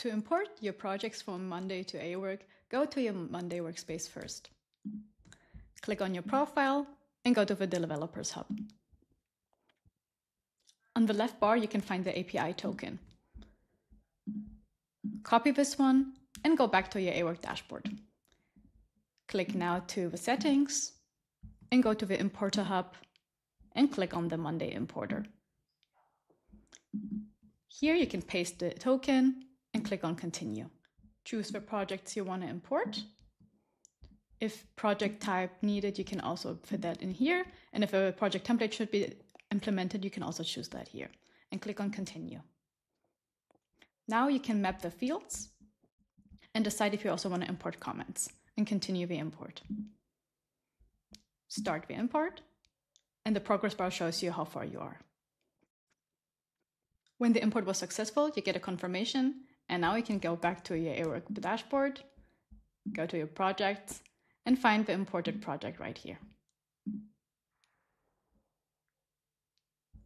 To import your projects from Monday to awork, go to your Monday workspace first. Click on your profile and go to the Developers Hub. On the left bar, you can find the API token. Copy this one and go back to your awork dashboard. Click now to the settings and go to the Importer Hub and click on the Monday importer. Here you can paste the token and click on Continue. Choose the projects you want to import. If project type needed, you can also fit that in here. And if a project template should be implemented, you can also choose that here and click on Continue. Now you can map the fields and decide if you also want to import comments and continue the import. Start the import and the progress bar shows you how far you are. When the import was successful, you get a confirmation, and now you can go back to your awork dashboard, go to your projects, and find the imported project right here.